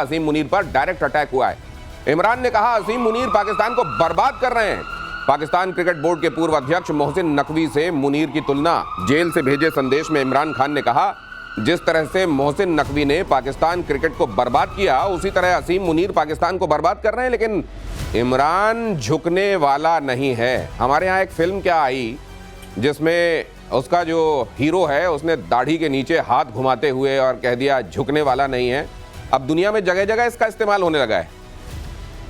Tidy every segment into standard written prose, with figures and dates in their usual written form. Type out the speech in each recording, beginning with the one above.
असीम मुनीर पर direct attack हुआ है। इमरान ने कहा असीम मुनीर पाकिस्तान को बर्बाद कर रहे हैं। पाकिस्तान क्रिकेट बोर्ड के पूर्व अध्यक्ष मोहसिन नकवी से मुनीर की तुलना। जेल से भेजे संदेश में इमरान खान ने कहा जिस तरह से मोहसिन नकवी ने पाकिस्तान क्रिकेट को बर्बाद किया उसी तरह असीम मुनीर पाकिस्तान को बर्बाद कर रहे हैं। लेकिन इमरान झुकने वाला नहीं है। हमारे यहाँ एक फिल्म क्या आई जिसमें उसका जो हीरो है उसने दाढ़ी के नीचे हाथ घुमाते हुए और कह दिया झुकने वाला नहीं है। अब दुनिया में जगह जगह इसका इस्तेमाल होने लगा है।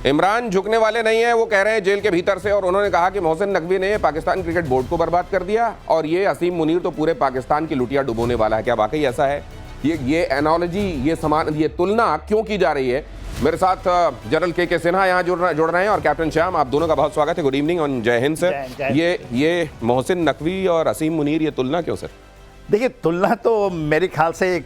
इमरान झुकने वाले नहीं है, वो कह रहे हैं जेल के भीतर से। और उन्होंने कहा कि मोहसिन नकवी ने पाकिस्तान क्रिकेट बोर्ड को बर्बाद कर दिया और ये असीम मुनीर तो पूरे पाकिस्तान की लुटिया डुबोने वाला है। क्या वाकई ऐसा है? ये एनालॉजी, ये तुलना क्यों की जा रही है? मेरे साथ जनरल के सिन्हा यहाँ जुड़ रहे हैं और कैप्टन श्याम, आप दोनों का बहुत स्वागत है। गुड इवनिंग और जय हिंद सर। ये मोहसिन नकवी और असीम मुनीर, ये तुलना क्यों सर? देखिए, तुलना तो मेरे ख्याल से एक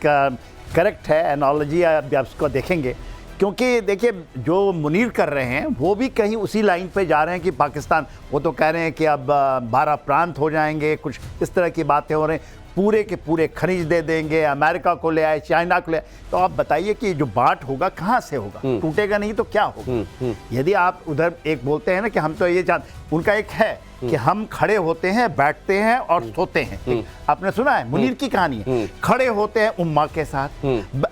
करेक्ट है एनालॉजी, आप उसको देखेंगे। क्योंकि देखिए, जो मुनीर कर रहे हैं वो भी कहीं उसी लाइन पे जा रहे हैं कि पाकिस्तान, वो तो कह रहे हैं कि अब 12 प्रांत हो जाएंगे, कुछ इस तरह की बातें हो रही हैं, पूरे के पूरे खनिज दे देंगे, अमेरिका को ले आए, चाइना को ले आए। तो आप बताइए कि जो बांट होगा कहाँ से होगा? टूटेगा नहीं तो क्या होगा? यदि आप उधर एक बोलते हैं ना कि हम तो ये उनका एक है कि हम खड़े होते हैं, बैठते हैं और सोते हैं। आपने सुना है मुनीर की कहानी है, खड़े होते हैं उम्मा के साथ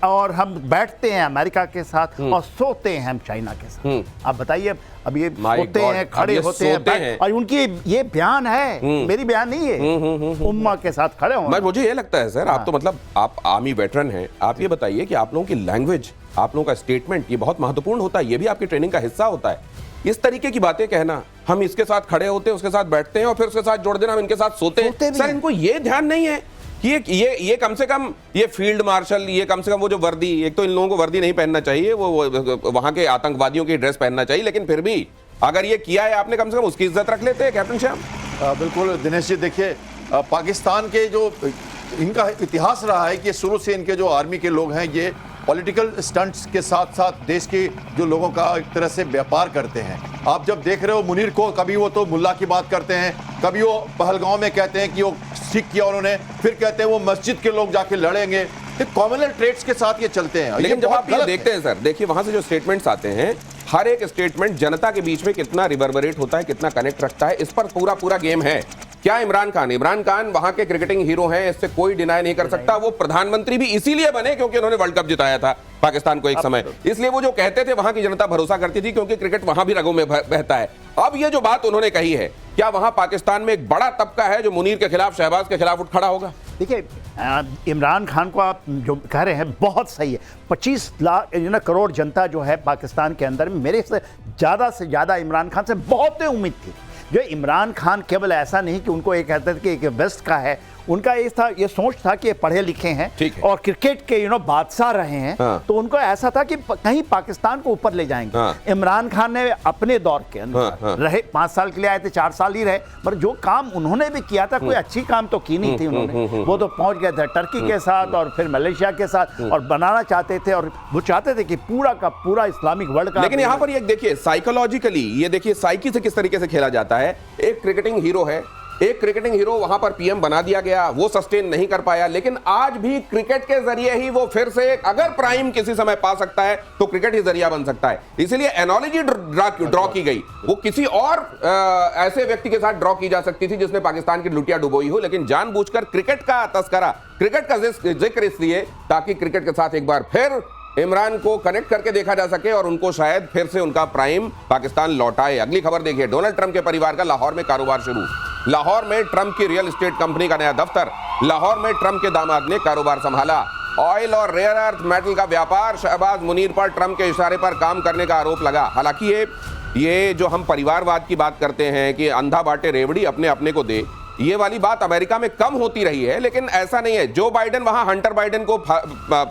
और हम बैठते हैं अमेरिका के साथ और सोते हैं हम चाइना के साथ। आप बताइए, अब ये सोते हैं, खड़े होते हैं, और उनकी ये बयान है, मेरी बयान नहीं है, उम्मा के साथ खड़े हों। मुझे ये लगता है सर, आप तो मतलब आप आर्मी वेटरन हैं, आप ये बताइए कि आप लोगों की लैंग्वेज, आप लोगों का स्टेटमेंट ये बहुत महत्वपूर्ण होता है, ये भी आपकी ट्रेनिंग का हिस्सा होता है। इस तरीके की बातें कहना, हम इसके साथ खड़े होते हैं, उसके साथ बैठते हैं और फिर उसके साथ जोड़ देना हम इनके साथ सोते हैं। सर, इनको ये ध्यान नहीं है कि ये कम से कम ये फील्ड मार्शल, ये कम से कम वो जो वर्दी, एक तो इन लोगों को वर्दी नहीं पहनना चाहिए, वो वहां के आतंकवादियों की ड्रेस पहनना चाहिए, लेकिन फिर भी अगर ये किया है आपने, कम से कम उसकी इज्जत रख लेते हैं। कैप्टन श्याम? बिल्कुल दिनेश जी, देखिए पाकिस्तान के जो इनका इतिहास रहा है कि शुरू से इनके जो आर्मी के लोग हैं ये पॉलिटिकल स्टंट्स के साथ साथ देश के जो लोगों का एक तरह से व्यापार करते हैं। आप जब देख रहे हो मुनीर को, कभी वो तो मुल्ला की बात करते हैं, कभी वो पहलगांव में कहते हैं कि वो ठीक किया उन्होंने, फिर कहते हैं वो मस्जिद के लोग जाके लड़ेंगे। कॉमनल ट्रेड्स के साथ ये चलते हैं। लेकिन जब आप ये देखते हैं सर, देखिए वहां से जो स्टेटमेंट्स आते हैं, हर एक स्टेटमेंट जनता के बीच में कितना रिवर्बरेट होता है, कितना कनेक्ट रखता है, इस पर पूरा गेम है। क्या इमरान खान वहां के क्रिकेटिंग हीरो हैं, इससे कोई डिनाई नहीं कर सकता। वो प्रधानमंत्री भी इसीलिए बने क्योंकि उन्होंने वर्ल्ड कप जिताया था पाकिस्तान को एक समय, इसलिए वो जो कहते थे वहां की जनता भरोसा करती थी क्योंकि क्रिकेट वहां भी रगों में बहता है। अब ये जो बात उन्होंने कही है, क्या वहां पाकिस्तान में एक बड़ा तबका है जो मुनीर के खिलाफ, शहबाज के खिलाफ उठ खड़ा होगा? देखिए, इमरान खान को आप जो कह रहे हैं बहुत सही है। 25 लाख करोड़ जनता जो है पाकिस्तान के अंदर में, मेरे से ज़्यादा इमरान खान से बहुत उम्मीद थी। जो इमरान खान केवल ऐसा नहीं कि उनको ये कहते थे कि एक वेस्ट का है, उनका ये सोच था कि ये पढ़े लिखे हैं और क्रिकेट के बादशाह रहे हैं। तो उनको ऐसा था कि कहीं पाकिस्तान को ऊपर ले जाएंगे। इमरान खान ने अपने दौर के अंदर रहे, 5 साल के लिए आए थे, 4 साल ही रहे, पर जो काम उन्होंने भी किया था कोई अच्छी काम तो की नहीं थी उन्होंने। वो तो पहुंच गए थे टर्की के साथ और फिर मलेशिया के साथ और बनाना चाहते थे, और वो चाहते थे कि पूरा का पूरा इस्लामिक वर्ल्ड का। लेकिन यहाँ पर ये देखिए साइकोलॉजिकली, ये देखिए साइकी से किस तरीके से खेला जाता है। एक क्रिकेटिंग हीरो है, एक क्रिकेटिंग हीरो वहां पर पीएम बना दिया गया, वो सस्टेन नहीं कर पाया, लेकिन आज भी क्रिकेट के जरिए ही वो फिर से, अगर प्राइम किसी समय पा सकता है तो क्रिकेट ही जरिया बन सकता है। इसलिए एनालॉजी ड्रॉ की गई, वो किसी और ऐसे व्यक्ति के साथ ड्रॉ की जा सकती थी जिसने पाकिस्तान की लुटिया डुबोई हो, लेकिन जानबूझकर क्रिकेट का तस्करा, क्रिकेट का जिक्र इसलिए ताकि क्रिकेट के साथ एक बार फिर इमरान को कनेक्ट करके देखा जा सके और उनको शायद फिर से उनका प्राइम पाकिस्तान लौटाए। अगली खबर देखिए, डोनाल्ड ट्रंप के परिवार का लाहौर में कारोबार शुरू। लाहौर में ट्रंप की रियल एस्टेट कंपनी का नया दफ्तर, लाहौर में ट्रंप के दामाद ने कारोबार संभाला। ऑयल और रेयर अर्थ मेटल का व्यापार, शहबाज मुनीर पर ट्रंप के इशारे पर काम करने का आरोप लगा। हालांकि ये जो हम परिवारवाद की बात करते हैं कि अंधा बांटे रेवड़ी अपने अपने को दे, ये वाली बात अमेरिका में कम होती रही है, लेकिन ऐसा नहीं है। जो बाइडेन वहां हंटर बाइडेन को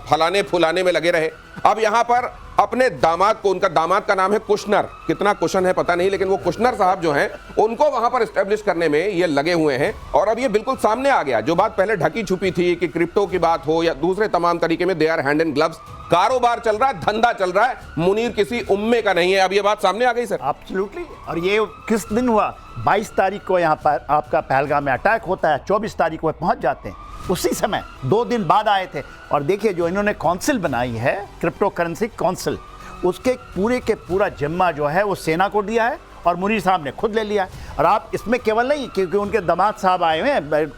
फलाने फुलाने में लगे रहे, अब यहां पर अपने दामाद को, उनका दामाद का नाम है कुशनर, कितना कुशन है पता नहीं, लेकिन वो कुशनर साहब जो हैं उनको वहां पर एस्टेब्लिश करने में ये लगे हुए हैं। और अब ये बिल्कुल सामने आ गया, जो बात पहले ढकी छुपी थी कि क्रिप्टो की बात हो या दूसरे तमाम तरीके में, they are hand and gloves, कारोबार चल रहा है, धंधा चल रहा है, मुनीर किसी उम्मे का नहीं है। अब ये बात सामने आ गई सर। एब्सोल्युटली। और ये किस दिन हुआ? 22 तारीख को यहाँ पर आपका पहलगाम में अटैक होता है, 24 तारीख को पहुँच जाते हैं। उसी समय 2 दिन बाद आए थे। और देखिए जो इन्होंने काउंसिल बनाई है, क्रिप्टो करेंसी काउंसिल, उसके पूरे के पूरा जिम्मा जो है वो सेना को दिया है और मुनीर साहब ने खुद ले लिया है। और आप इसमें केवल नहीं, क्योंकि उनके दामाद साहब आए हुए हैं,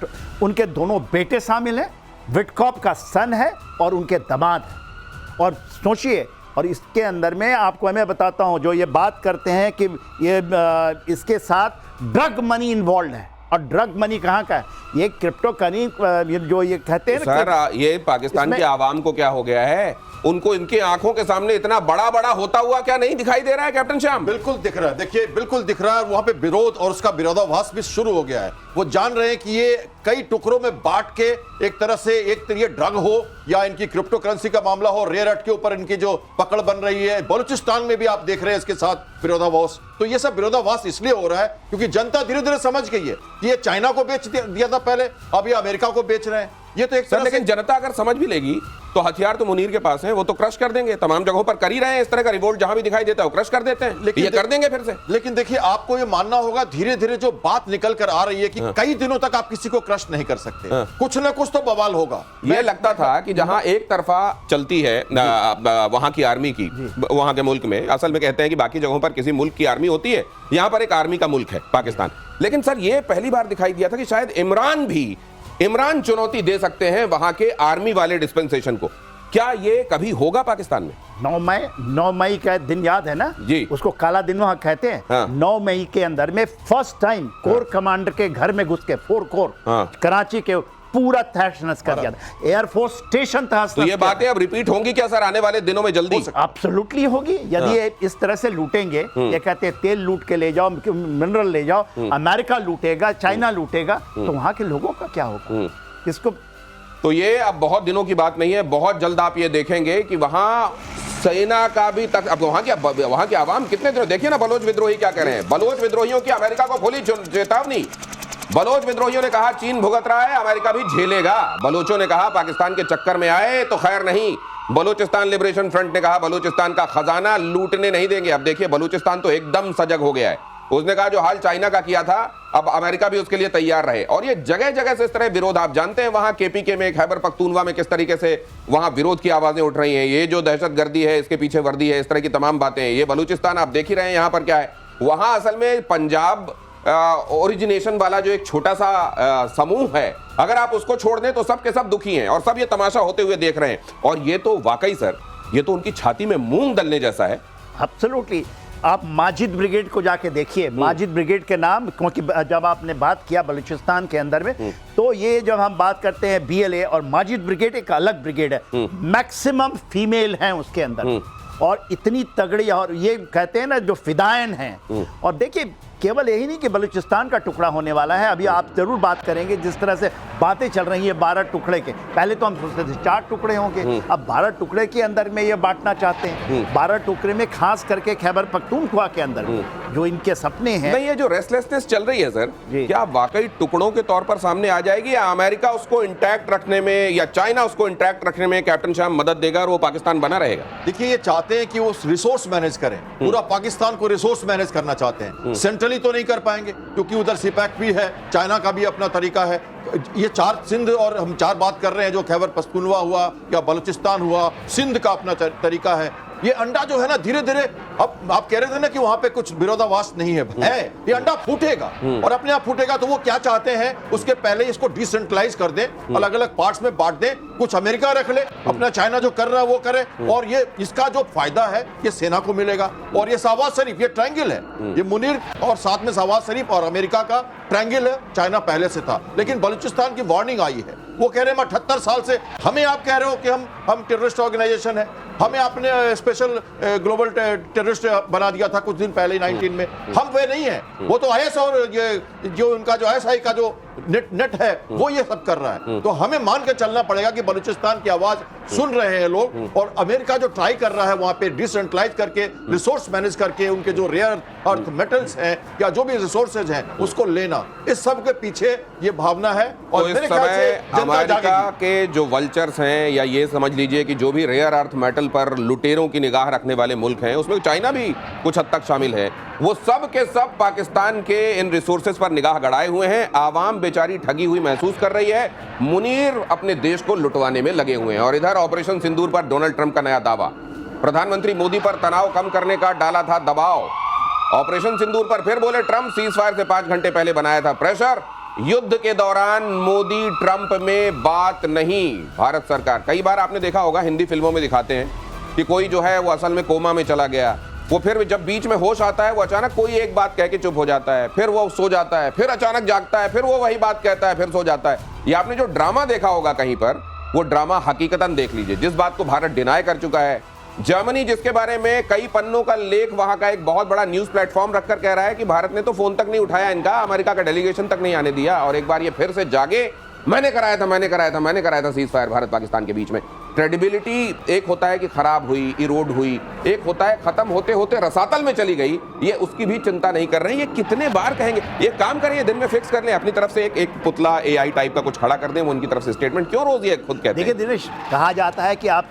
उनके दोनों बेटे शामिल हैं, विटकॉप का सन है और उनके दामाद हैं। और सोचिए, और इसके अंदर में आपको मैं बताता हूं, जो ये बात करते हैं कि ये इसके साथ ड्रग मनी इन्वॉल्व है। और ड्रग मनी कहाँ का है? ये क्रिप्टो करेंसी जो ये कहते हैं ना, सर ये पाकिस्तान के आवाम को क्या हो गया है, उनको इनके आंखों के सामने इतना बड़ा बड़ा होता हुआ क्या नहीं दिखाई दे रहा है कैप्टन श्याम? बिल्कुल दिख रहा है, देखिए बिल्कुल दिख रहा है। वहां पे विरोध और उसका विरोधाभास भी शुरू हो गया है। वो जान रहे हैं कि ये कई टुकड़ों में बांट के एक तरह से, एक ये ड्रग हो या इनकी क्रिप्टो करेंसी का मामला हो, रेयर अर्थ के ऊपर इनकी जो पकड़ बन रही है, बलूचिस्तान में भी आप देख रहे हैं इसके साथ विरोधाभास। तो ये सब विरोधाभास इसलिए हो रहा है क्योंकि जनता धीरे धीरे समझ गई है कि ये चाइना को बेच दिया था पहले, अब ये अमेरिका को बेच रहे हैं। ये तो एक सर, लेकिन जनता अगर समझ भी लेगी तो हथियार तो मुनीर के पास है, वो तो क्रश कर देंगे। तमाम जगहों पर कर ही रहे हैं इस तरह का रिवोल्ट, जहां भी दिखाई देता है वो क्रश कर देते हैं, लेकिन ये कर देंगे फिर से। लेकिन देखिए आपको ये मानना होगा, धीरे धीरे जो बात निकल कर आ रही है कि कई दिनों तक आप किसी को क्रश नहीं कर सकते, कुछ ना कुछ तो बवाल होगा। ये लगता था कि जहां एक तरफा चलती है वहां की आर्मी की, वहां के मुल्क में, असल में कहते हैं कि बाकी जगहों पर किसी मुल्क की आर्मी होती है, यहां पर एक आर्मी का मुल्क है पाकिस्तान। लेकिन सर ये पहली बार दिखाई दिया था कि शायद इमरान चुनौती दे सकते हैं वहां के आर्मी वाले डिस्पेंसेशन को। क्या ये कभी होगा पाकिस्तान में? 9 मई का दिन याद है ना जी, उसको काला दिन वहां कहते हैं। हाँ। 9 मई के अंदर में फर्स्ट टाइम कोर कमांडर के घर में घुस के 4 कोर हाँ। कराची के पूरा तहस नहस कर दिया था, एयरफोर्स स्टेशन तहस तो ये बातें अब रिपीट होंगी क्या सर आने वाले दिनों में जल्दी? एब्सोल्युटली होगी। यदि ये इस तरह से लूटेंगे, ये कहते हैं तेल लूट के ले जाओ, मिनरल ले जाओ, अमेरिका लूटेगा, चाइना लूटेगा, तो वहां के लोगों का क्या होगा? इसको तो ये अब बहुत दिनों की बात नहीं है, बहुत जल्द आप ये देखेंगे कि वहां सेना का भी तक, अब वहां की आवाम कितने दिनों, देखिए ना बलोच विद्रोही क्या कह रहे हैं। बलोच विद्रोहियों की अमेरिका को खुली चेतावनी। बलोच विद्रोहियों ने कहा चीन भुगत रहा है, अमेरिका भी झेलेगा। बलोचों ने कहा पाकिस्तान के चक्कर में आए तो खैर नहीं। बलोचिस्तान लिबरेशन फ्रंट ने कहा बलूचिस्तान का खजाना लूटने नहीं देंगे। अब देखिए बलूचिस्तान तो एकदम सजग हो गया है। उसने कहा जो हाल चाइना का किया था अब अमेरिका भी उसके लिए तैयार रहे। और ये जगह जगह से इस तरह विरोध, आप जानते हैं वहां केपीके में, खैबर पख्तूनवा में किस तरीके से वहां विरोध की आवाजें उठ रही हैं। ये जो दहशतगर्दी है इसके पीछे वर्दी है, इस तरह की तमाम बातें हैं। ये बलूचिस्तान आप देख ही रहे हैं यहां पर क्या है। वहां असल में पंजाब ओरिजिनेशन वाला जो एक छोटा सा समूह है, अगर आप उसको छोड़ दें तो सब के सब दुखी हैं और सब ये तमाशा होते हुए देख रहे हैं। और ये तो वाकई सर, ये तो उनकी छाती में मूंग दलने जैसा है। एब्सोल्युटली। आप माजिद ब्रिगेड को जाके देखिए, माजिद ब्रिगेड के नाम, क्योंकि जब आपने बात किया बलूचिस्तान के अंदर में, तो ये जब हम बात करते हैं BLA और माजिद ब्रिगेड एक अलग ब्रिगेड है, मैक्सिमम फीमेल हैं उसके अंदर और इतनी तगड़ी, और ये कहते हैं ना जो फिदायन हैं। और देखिए केवल यही नहीं कि बलूचिस्तान का टुकड़ा होने वाला है, अभी आप जरूर बात करेंगे जिस तरह से बातें चल रही है 12 टुकड़े के। पहले तो हम सोचते थे 4 टुकड़े होंगे, अब 12 टुकड़े के अंदर में ये बांटना चाहते हैं। 12 टुकड़े में खास करके खैबर पख्तूनख्वा के अंदर जो इनके सपने हैं। नहीं, ये जो रेस्टलेसनेस चल रही है सर, क्या वाकई टुकड़ों के तौर पर सामने आ जाएगी, या अमेरिका उसको इंटैक्ट रखने में या चाइना उसको इंटैक्ट रखने में कैप्टन श्याम मदद देगा और वो पाकिस्तान बना रहेगा? देखिए ये चाहते हैं कि वो रिसोर्स मैनेज करें, पूरा पाकिस्तान को रिसोर्स मैनेज करना चाहते हैं। सेंट्रली तो नहीं कर पाएंगे क्योंकि उधर सिपैक भी है, चाइना का भी अपना तरीका है। ये 4 सिंध, और हम 4 बात कर रहे हैं जो खैबर पख्तूनख्वा हुआ या बलूचिस्तान हुआ, सिंध का अपना तरीका है। ये अंडा जो है ना धीरे धीरे, अब आप कह रहे थे ना कि वहां पे कुछ विरोधाभास नहीं है, ये अंडा फूटेगा और अपने आप फूटेगा। तो वो क्या चाहते हैं, उसके पहले इसको डिसेंट्रलाइज कर दें, अलग अलग पार्ट्स में बांट दें, कुछ अमेरिका रख ले, अपना चाइना जो कर रहा है वो करे, और ये इसका जो फायदा है ये सेना को मिलेगा। और ये शहबाज शरीफ, ये ट्रायंगल है, ये मुनीर और साथ में शहबाज शरीफ और अमेरिका का ट्रायंगल है। चाइना पहले से था, लेकिन बलूचिस्तान की वार्निंग आई है। वो कह रहे हैं 78 साल से हमें आप कह रहे हो कि हम टेररिस्ट ऑर्गेनाइजेशन है, हमें आपने स्पेशल ग्लोबल टेररिस्ट बना दिया था कुछ दिन पहले 19 में। हम वे नहीं है, वो तो IS और ये जो उनका जो ISI का जो नेट है वो ये सब कर रहा है। तो हमें मान के चलना पड़ेगा कि बलूचिस्तान की आवाज सुन रहे हैं लोग, और अमेरिका जो ट्राई कर रहा है वहां पे डिसेंट्रलाइज करके, रिसोर्स मैनेज करके, उनके जो रेयर अर्थ मेटल्स हैं या जो भी रिसोर्सेज हैं उसको लेना, इस सब के पीछे ये भावना है। और तो इस समय अमेरिका के जो वल्चर्स हैं, या ये समझ लीजिए कि जो भी रेयर अर्थ मेटल लेवल पर लुटेरों की निगाह रखने वाले मुल्क हैं, उसमें चाइना भी कुछ हद तक शामिल है, वो सब के सब पाकिस्तान के इन रिसोर्सेज पर निगाह गड़ाए हुए हैं। आवाम बेचारी ठगी हुई महसूस कर रही है, मुनीर अपने देश को लुटवाने में लगे हुए हैं। और इधर ऑपरेशन सिंदूर पर डोनाल्ड ट्रंप का नया दावा, प्रधानमंत्री मोदी पर तनाव कम करने का डाला था दबाव। ऑपरेशन सिंदूर पर फिर बोले ट्रंप, सीजफायर से 5 घंटे पहले बनाया था प्रेशर। युद्ध के दौरान मोदी ट्रंप में बात नहीं। भारत सरकार, कई बार आपने देखा होगा हिंदी फिल्मों में दिखाते हैं कि कोई जो है वो असल में कोमा में चला गया, वो फिर जब बीच में होश आता है वो अचानक कोई एक बात कह के चुप हो जाता है, फिर वो सो जाता है, फिर अचानक जागता है, फिर वो वही बात कहता है, फिर सो जाता है। ये आपने जो ड्रामा देखा होगा कहीं पर, वो ड्रामा हकीकतन देख लीजिए। जिस बात को भारत डिनाई कर चुका है, जर्मनी जिसके बारे में कई पन्नों का लेख वहां का एक बहुत बड़ा न्यूज प्लेटफॉर्म रखकर कह रहा है कि भारत ने तो फोन तक नहीं उठाया इनका, अमेरिका का डेलीगेशन तक नहीं आने दिया, और एक बार ये फिर से जागे, मैंने कराया था सीज फायर भारत पाकिस्तान के बीच में। क्रेडिबिलिटी एक होता है कि खराब हुई, इरोड हुई, एक होता है खत्म होते होते रसातल में चली गई, ये उसकी भी चिंता नहीं कर रहे हैं। ये कितने बार कहेंगे, ये काम करें, दिन में फिक्स कर लें, अपनी तरफ से एक पुतला एआई टाइप का कुछ खड़ा कर दें, वो उनकी तरफ से स्टेटमेंट क्यों रोज ये खुद कहते हैं। देखिए दिनेश, कहा जाता है कि आप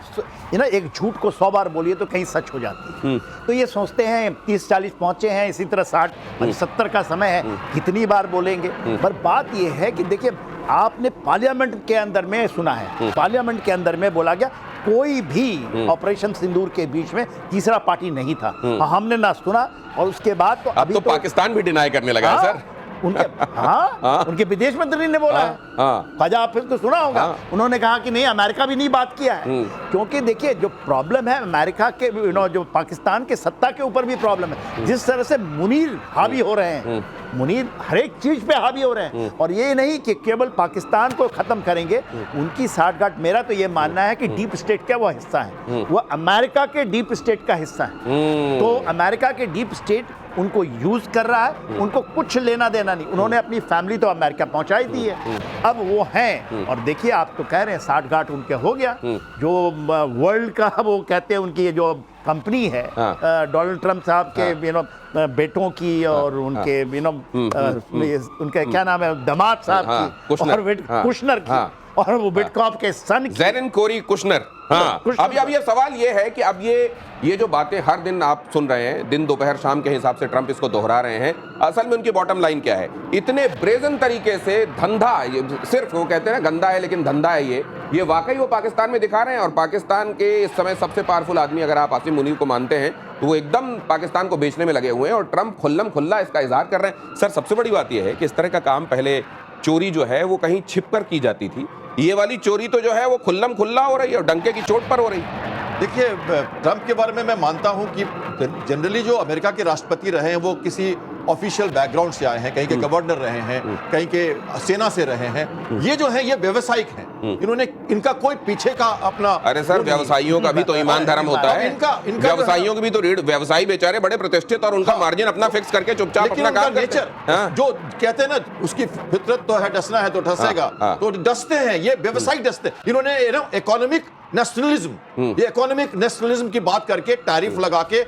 एक झूठ को 100 बार बोलिए तो कहीं सच हो जाती है। तो ये सोचते हैं 30-40 पहुंचे हैं, इसी तरह 60 और 70 का समय है, कितनी बार बोलेंगे। पर बात ये है कि देखिए, आपने पार्लियामेंट के अंदर में सुना है, पार्लियामेंट के अंदर में बोला गया कोई भी ऑपरेशन सिंदूर के बीच में तीसरा पार्टी नहीं था। हमने ना सुना, और उसके बाद तो अब तो पाकिस्तान भी डिनाई करने लगा है सर। उनके विदेश मंत्री ने बोला है, ख्वाजा हाफिज को सुना होगा, उन्होंने कहा कि नहीं, अमेरिका भी नहीं बात किया है। क्योंकि देखिए, जो प्रॉब्लम है अमेरिका के, जो पाकिस्तान के सत्ता के ऊपर भी प्रॉब्लम है। जिस तरह से मुनीर हावी हो रहे हैं, मुनीर हर एक चीज पे हावी हो रहे हैं, और ये नहीं कि केवल पाकिस्तान को खत्म करेंगे, उनकी साठगांठ, मेरा तो ये मानना है कि डीप स्टेट का वो हिस्सा है, वो अमेरिका के डीप स्टेट का हिस्सा है। तो अमेरिका के डीप स्टेट उनको यूज कर रहा है, उनको कुछ लेना देना नहीं। उन्होंने अपनी फैमिली तो अमेरिका पहुंचाई दी है, अब वो हैं। और देखिए, आप तो कह रहे हैं 60 गांठ उनके हो गया। जो वर्ल्ड का वो कहते हैं, उनकी जो कंपनी है डोनाल्ड ट्रंप साहब के बेटों की, और उनके उनके क्या नाम है, दामाद साहब की, और कुशनर की, और वो बिटकॉप के सन ज़ेरेन कोरी कुशनर। अब ये सवाल ये है कि अब ये जो बातें हर दिन आप सुन रहे हैं, दिन दोपहर शाम के हिसाब से ट्रंप इसको दोहरा रहे हैं, असल में उनकी बॉटम लाइन क्या है? इतने ब्रेजन तरीके से धंधा, सिर्फ वो कहते हैं ना गंदा है लेकिन धंधा है, ये वाकई वो पाकिस्तान में दिखा रहे हैं। और पाकिस्तान के इस समय सबसे पावरफुल आदमी अगर आप आसिम मुनीर को मानते हैं, तो वो एकदम पाकिस्तान को बेचने में लगे हुए हैं, और ट्रंप खुल्लम खुल्ला इसका इजहार कर रहे हैं। सर, सबसे बड़ी बात यह है कि इस तरह का काम पहले चोरी जो है वो कहीं छिप कर की जाती थी, ये वाली चोरी तो जो है वो खुल्लम खुल्ला हो रही है और डंके की चोट पर हो रही है। देखिए, ट्रंप के बारे में मैं मानता हूं कि जनरली जो अमेरिका के राष्ट्रपति रहे हैं वो किसी ऑफिशियल बैकग्राउंड से आए हैं, कहीं के गवर्नर रहे हैं, कहीं के सेना से रहे हैं। ये जो है ये व्यवसायिक हैं, इन्होंने, इनका कोई पीछे का अपना, अरे सर, व्यवसायियों का भी तो ईमान धर्म होता है, व्यवसायियों के भी तो व्यवसायी बेचारे बड़े प्रतिष्ठित, और उनका मार्जिन अपना फिक्स करके चुपचाप अपना काम करते हैं। जो कहते हैं ना, उसकी फितरत तो है डसना है तो डसेगा, तो डसते हैं, ये व्यवसायिक डसते हैं। इन्होंने इकोनॉमिक नेशनलिज्म, ये इकोनॉमिक नेशनलिज्म की बात करके टैरिफ लगा के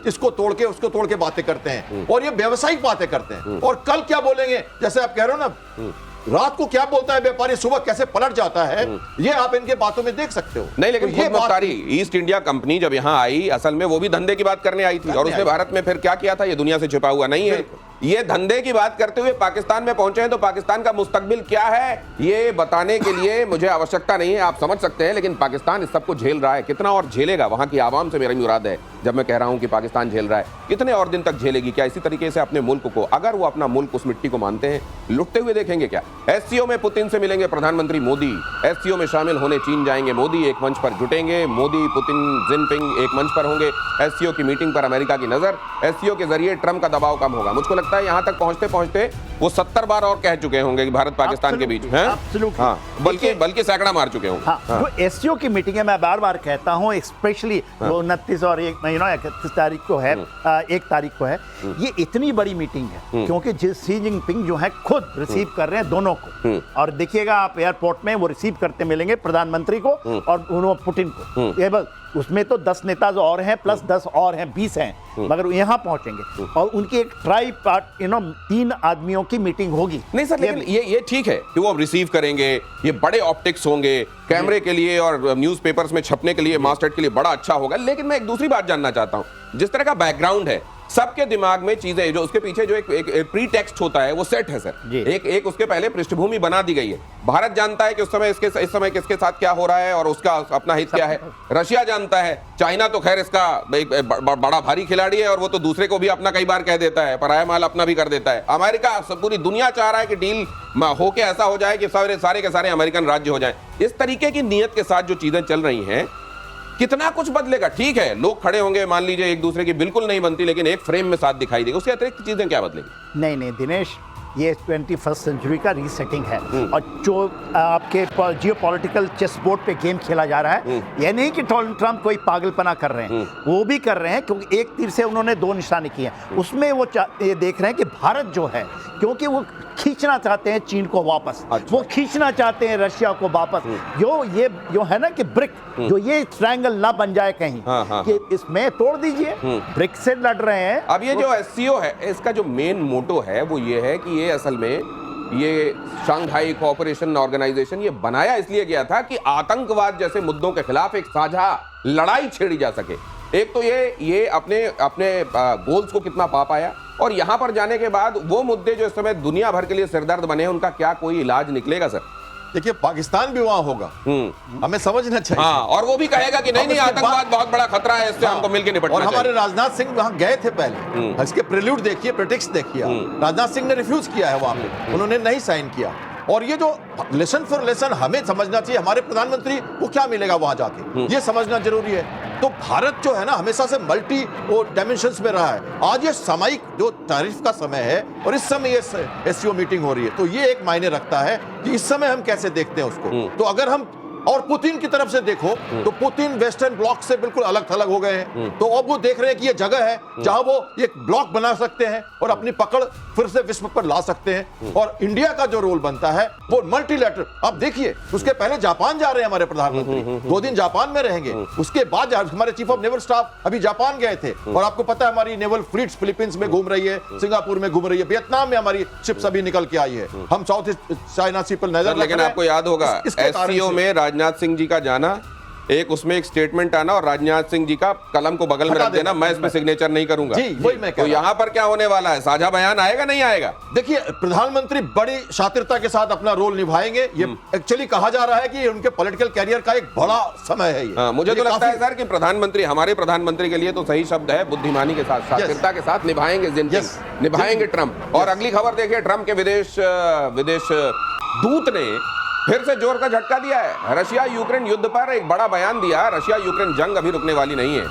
इसको तोड़ के उसको तोड़ के बातें करते हैं, और ये व्यवसायिक बातें करते हैं। और कल क्या बोलेंगे, जैसे आप कह रहे हो ना, रात को क्या बोलता है व्यापारी, सुबह कैसे पलट जाता है, ये आप इनके बातों में देख सकते हो। नहीं, लेकिन ये मुख्तारी ईस्ट इंडिया कंपनी जब यहाँ आई, असल में वो भी धंधे की बात करने आई थी, और उसने भारत में फिर क्या किया था, ये दुनिया से छिपा हुआ नहीं है। ये धंधे की बात करते हुए पाकिस्तान में पहुंचे हैं, तो पाकिस्तान का मुस्तकबिल क्या है ये बताने के लिए मुझे आवश्यकता नहीं है, आप समझ सकते हैं। लेकिन पाकिस्तान इस सबको झेल रहा है, कितना और झेलेगा? वहां की आवाम से मेरी मुराद है, जब मैं कह रहा हूं कि पाकिस्तान झेल रहा है, कितने और दिन तक झेलेगी? क्या इसी तरीके से अपने मुल्क को, अगर वो अपना मुल्क उस मिट्टी को मानते हैं, लुटते हुए देखेंगे क्या? एससीओ में पुतिन से मिलेंगे प्रधानमंत्री मोदी, एससीओ में शामिल होने चीन जाएंगे मोदी, एक मंच पर जुटेंगे मोदी, पुतिन, जिनपिंग एक मंच पर होंगे, एससीओ की मीटिंग पर अमेरिका की नजर, एससीओ के जरिए ट्रंप का दबाव कम होगा। मुझको लगता है यहां तक पहुंचते पहुंचते वो 70 बार और कह चुके होंगे कि भारत पाकिस्तान के बीच है, बल्कि सैकड़ा मार चुके होंगे। जो एससीओ की मीटिंग है, मैं बार बार कहता हूं, स्पेशली 29 और 31 तारीख को है, 1 तारीख को है, ये इतनी बड़ी मीटिंग है क्योंकि शी जिनपिंग जो है खुद रिसीव कर रहे हैं दोनों को। और देखिएगा आप एयरपोर्ट में वो रिसीव करते मिलेंगे प्रधानमंत्री को और उन्होंने पुतिन को। ये बस उसमें तो 10 नेता और हैं, प्लस 10 और हैं, 20 हैं, मगर यहाँ पहुंचेंगे। और उनकी एक ट्राई पार्ट 3 आदमियों की की मीटिंग होगी। नहीं सर, लेकिन ये ठीक है कि वो रिसीव करेंगे, ये बड़े ऑप्टिक्स होंगे कैमरे के लिए और न्यूज़पेपर्स में छपने के लिए, मास्टर्ड के लिए बड़ा अच्छा होगा। लेकिन मैं एक दूसरी बात जानना चाहता हूं, जिस तरह का बैकग्राउंड है सबके दिमाग में चीजें, जो उसके पीछे जो एक प्री टेक्स्ट होता है वो सेट है सर। एक उसके पहले पृष्ठभूमि बना दी गई है। भारत जानता है कि इस समय किसके साथ क्या हो रहा है और उसका अपना हित क्या है। रशिया जानता है, चाइना तो खैर इसका बड़ा भारी खिलाड़ी है और वो तो दूसरे को भी अपना कई बार कह देता है, पराया माल अपना भी कर देता है। अमेरिका, पूरी दुनिया चाह रहा है कि डील होके ऐसा हो जाए कि सारे के सारे अमेरिकन राज्य हो जाए। इस तरीके की नीयत के साथ जो चीजें चल रही हैं, कितना कुछ बदलेगा? ठीक है, लोग खड़े होंगे, मान लीजिए एक दूसरे की बिल्कुल नहीं बनती, लेकिन एक फ्रेम में साथ दिखाई देगा। उसके अतिरिक्त चीजें क्या बदलेंगी? नहीं दिनेश, ये 21st सेंचुरी का रीसेटिंग है। और जो आपके जियो पॉलिटिकल चेस बोर्ड पे गेम खेला जा रहा है, यह नहीं कि डोनाल्ड ट्रंप कोई पागलपना कर रहे हैं, वो भी कर रहे हैं, क्योंकि एक तीर से उन्होंने दो निशाने किए हैं। उसमें वो ये देख रहे हैं कि भारत जो है, क्योंकि वो खींचना चाहते हैं चीन को वापस, वो खींचना चाहते हैं रशिया को वापस। जो है ना कि ब्रिक, जो ये ट्रायंगल ना बन जाए कहीं, कि इसमें तोड़ दीजिए। ब्रिक से लड़ रहे हैं। अब ये जो एससीओ है, इसका जो मेन मोटो है वो ये है कि ये असल में ये शंघाई कोऑपरेशन ऑर्गेनाइजेशन ये बनाया इसलिए गया था कि आतंकवाद जैसे मुद्दों के खिलाफ एक साझा लड़ाई छेड़ी जा सके। एक तो ये अपने गोल्स को कितना पा पाया, और यहां पर जाने के बाद वो मुद्दे जो इस समय दुनिया भर के लिए सिरदर्द बने हैं, उनका क्या कोई इलाज निकलेगा सर? देखिए, पाकिस्तान भी वहां होगा, हमें समझना चाहिए। हाँ, और वो भी कहेगा कि नहीं आतंकवाद बहुत बड़ा खतरा है, इससे हमको मिलकर निपटना चाहिए। और हमारे राजनाथ सिंह वहां गए थे पहले, इसके प्रेल्यूड देखिए, प्रेटेक्स्ट देखिए। राजनाथ सिंह ने रिफ्यूज किया है वहां पे, उन्होंने नहीं साइन किया। और ये जो लेसन फॉर लेसन हमें समझना चाहिए, हमारे प्रधानमंत्री को क्या मिलेगा वहां जाके, ये समझना जरूरी है। तो भारत जो है ना, हमेशा से मल्टी डायमेंशंस में रहा है। आज ये सामयिक जो तारीफ का समय है और इस समय ये एससीओ मीटिंग हो रही है, तो ये एक मायने रखता है कि इस समय हम कैसे देखते हैं उसको। तो अगर हम और पुतिन की तरफ से देखो तो पुतिन वेस्टर्न ब्लॉक से बिल्कुल अलग थलग हो गए हैं। तो अब वो देख रहे हैं कि ये जगह है जहां वो एक ब्लॉक बना सकते हैं और अपनी पकड़ फिर से विश्व पर ला सकते हैं। और इंडिया का जो रोल बनता है वो मल्टीलैटरल। अब देखिए, उसके पहले जापान जा रहे हैं हमारे प्रधानमंत्री, 2 दिन जापान में रहेंगे। उसके बाद हमारे चीफ ऑफ नेवल स्टाफ अभी जापान गए थे। और आपको पता है हमारी नेवल फ्लीट्स फिलीपींस में घूम रही है, सिंगापुर में घूम रही है, वियतनाम में हमारी शिप्स अभी निकल के आई है। हम साउथ ईस्ट चाइना सी पर नजर, लेकिन आपको याद होगा एससीओ में राजनाथ सिंह जी का जाना, एक उसमें एक स्टेटमेंट आना और राजनाथ सिंह जी का कलम को बगल में रख देना, मैं इसमें सिग्नेचर नहीं करूंगा। जी, वही मैं कह तो यहाँ पर क्या होने वाला है? साझा बयान आएगा नहीं आएगा? देखिए, प्रधानमंत्री बड़ी शातिरता के साथ अपना रोल निभाएंगे। ये एक्चुअली कहा जा रहा है कि उनके पॉलिटिकल कैरियर का एक बड़ा समय है ये। मुझे तो लगता है सर कि प्रधानमंत्री, हमारे प्रधानमंत्री के लिए तो सही शब्द है बुद्धिमानी के साथ, शातिरता के साथ निभाएंगे जिनपिंग, निभाएंगे ट्रंप। और अगली खबर देखिए, ट्रंप के विदेश दूत ने फिर से जोर का झटका दिया है। रशिया यूक्रेन युद्ध पर एक बड़ा बयान दिया। रशिया यूक्रेन जंग अभी रुकने वाली नहीं है।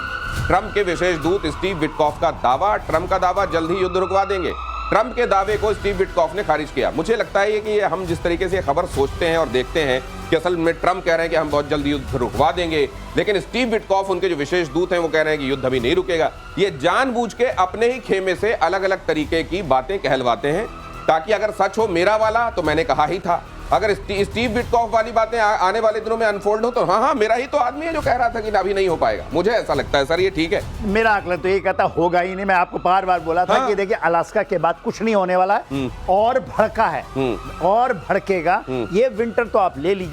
ट्रंप के विशेष दूत स्टीव विटकॉफ का दावा, ट्रंप का दावा जल्द ही युद्ध रुकवा देंगे। ट्रंप के दावे को स्टीव विटकॉफ ने खारिज किया। मुझे लगता है कि हम जिस तरीके से खबर सोचते हैं और देखते हैं कि असल में ट्रंप कह रहे हैं कि हम बहुत जल्द युद्ध रुकवा देंगे, लेकिन स्टीव विटकॉफ, उनके जो विशेष दूत हैं, वो कह रहे हैं कि युद्ध अभी नहीं रुकेगा। ये जानबूझ के अपने ही खेमे से अलग अलग तरीके की बातें कहलवाते हैं, ताकि अगर सच हो मेरा वाला तो मैंने कहा ही था, अगर स्टीव विटकॉफ वाली बातें आने वाले दिनों में अनफोल्ड हो तो हाँ मेरा ही तो आदमी है जो कह रहा था कि अभी नहीं हो पाएगा। मुझे ऐसा लगता है सर, ये ठीक है? मेरा आकलन तो ये कहता होगा ही नहीं। मैं आपको बार बार बोला था कि देखिए, अलास्का के बाद कुछ नहीं होने वाला है, और भड़का है और भड़केगा। ये विंटर तो आप ले लीजिए।